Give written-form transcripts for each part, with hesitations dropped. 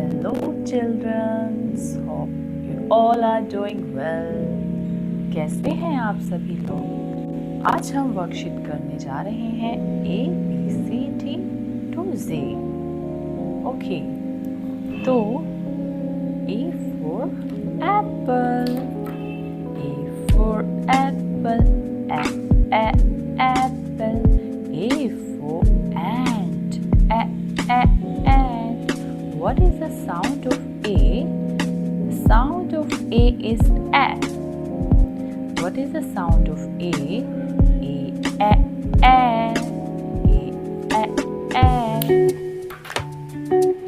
Hello children, hope you all are doing well. कैसे हैं आप सभी लोग? आज हम वर्कशीट करने जा रहे हैं ABCD to Z. ओके, तो A for apple, A for apple, apple. A for ant, ant. What is the sound of A? The sound of A is A. What is the sound of A? A.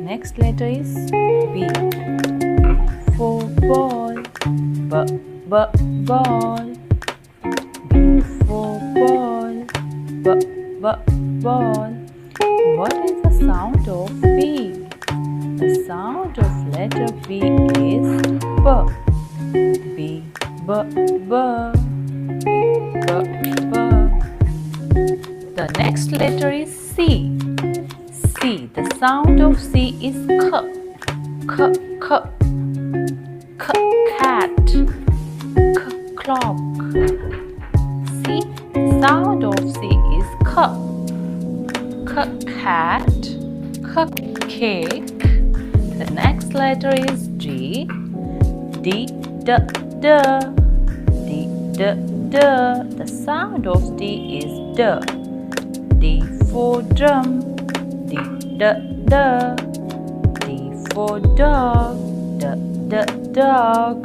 Next letter is B. For ball, ball. B for ball, ball. What is the sound of B? The sound of letter B is B. B. The next letter is C. C. The sound of C is K. Cat. Clock. C. The sound of C is K. Cat. Cake. The next letter is G. D. The sound of D is D. D for drum. D for dog. Dog.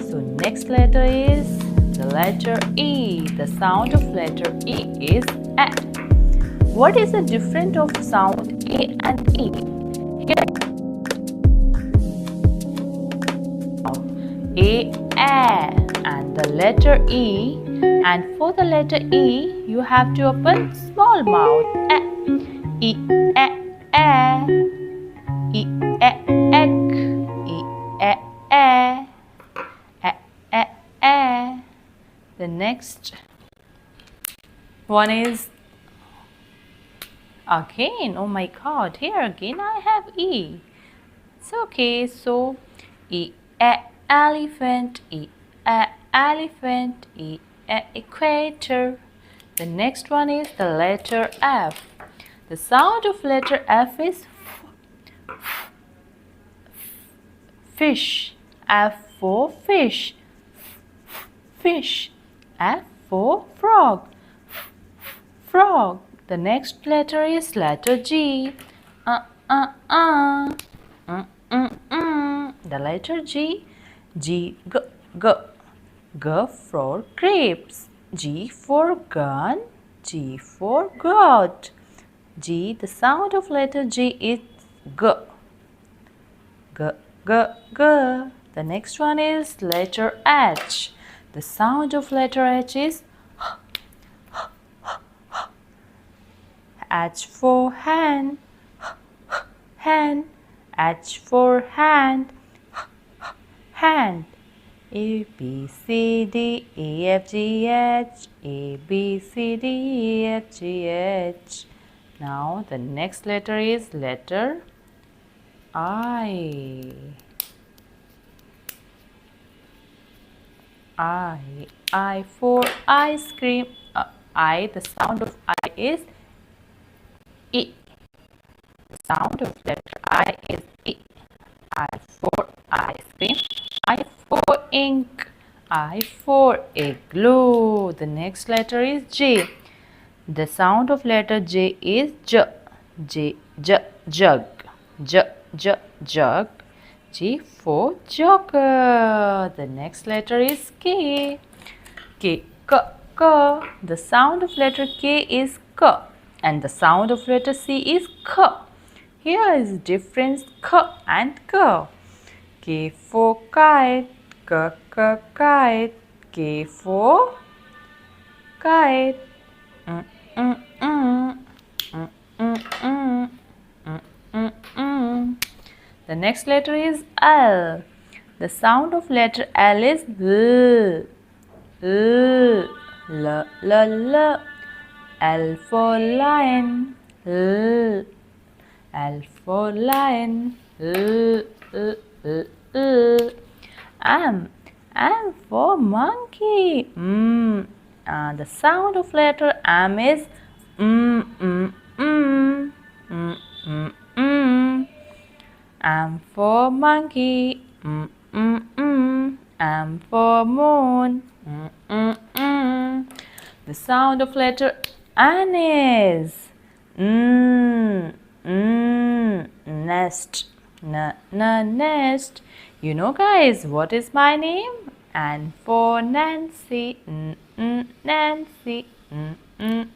So next letter is the letter E. The sound of letter E is A. What is the difference of sound A and E? Here A and the letter E, and for the letter E you have to open small mouth. E egg, E The next one is again, oh my god, here again I have E. It's okay, so E elephant, elephant, equator. The next one is the letter F. The sound of letter F is fish. F for fish. Fish. F for frog. Frog. The next letter is letter G. The letter G. G for grapes. G for gun. G for goat. G. The sound of letter G is G. The next one is letter H. The sound of letter H is H for hand. H for hand. A B C D E F G H. A B C D E F G H. Now the next letter is letter I. I for ice cream. The sound of I is E. The sound of letter I is E. I for ice cream. I for ink. I for igloo. The next letter is J. The sound of letter J is J. Jug. Jug. G for joker. The next letter is K. K. The sound of letter K is K. And the sound of letter C is K. Here is difference K and K. K for kite. Kite. K for kite. The next letter is L. The sound of letter L is L. L for lion. L. L for lion. L, L, L, L. M for monkey. The sound of letter M is mm. M for monkey. M for moon. The sound of letter N is nest. Nest. You know, guys, what is my name? N for Nancy. Nancy.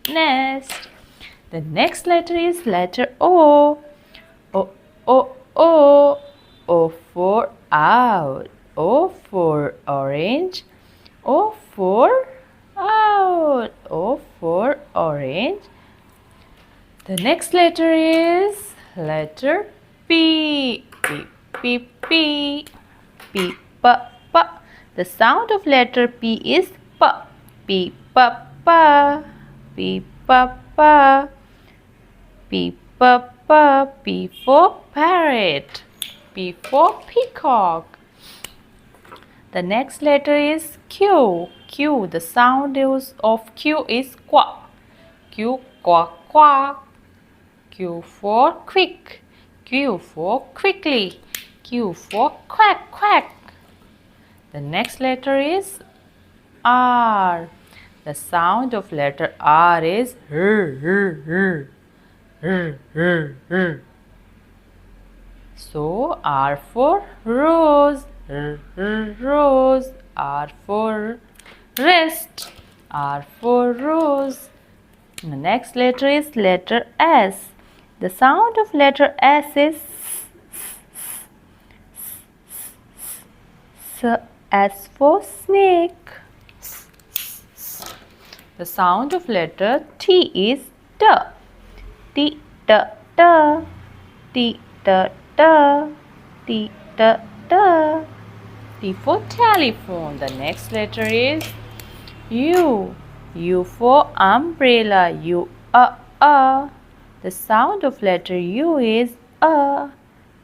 Nest. The next letter is letter O. O, O, O. O for out. O for orange. O for out. O for orange. The next letter is letter P. P, P, P. P, P, P. The sound of letter P is P. P, P, P. P, P, P. P, P, P. P for parrot. P for peacock. The next letter is Q. Q. The sound of Q is qua. Q, qua, qua. Q for quick. Q for quickly. Q for quack, quack. The next letter is R. The sound of letter R is r. So R for rose. Rose. R for wrist. R for rose. The next letter is letter S. The sound of letter S is S for snake. The sound of letter T is T. T, T, T. T, T, T. T, T, T. T for telephone. The next letter is U. U for umbrella. U, The sound of letter U is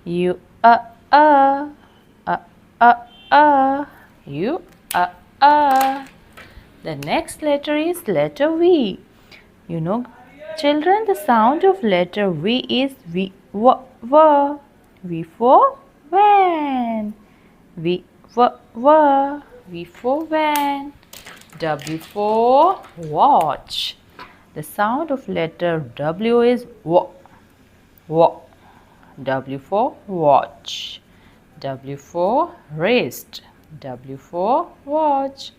U, U, The next letter is letter V. You know, children, the sound of letter V is V, W. V for van. V, W. V for van. W for watch. The sound of letter W is W. W for watch. W for wrist. W for watch.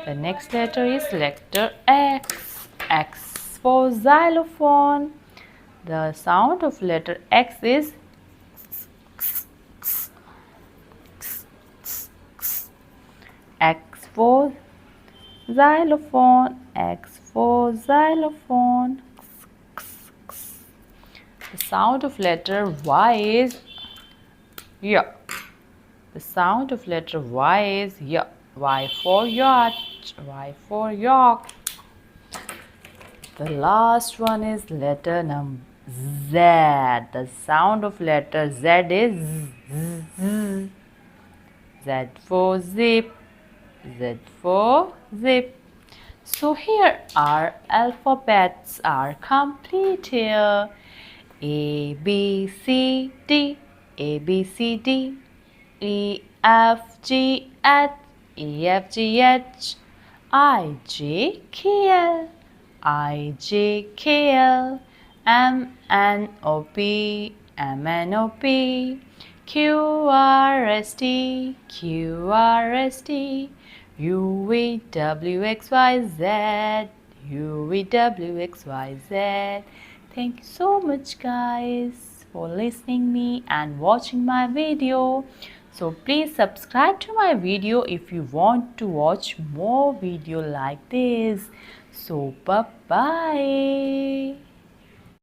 The next letter is letter X. X for xylophone. The sound of letter X is X for xylophone. X for xylophone. The sound of letter Y is Y. The sound of letter Y is Y. Y for yacht. Y for york. The last one is letter number Z. The sound of letter Z is Z. Z for zip. Z for zip. So here our alphabets are complete here. A, B, C, D. A, B, C, D. E, F, G, H. E, F, G, H. I, J, K, L. I, J, K, L. M, N, O, P. M, N, O, P. Q, R, S, T. Q, R, S, T. U, V, W, X, Y, Z. U, V, W, X, Y, Z. Thank you so much, guys, for listening me and watching my video. So please subscribe to my video if you want to watch more video like this. So bye bye.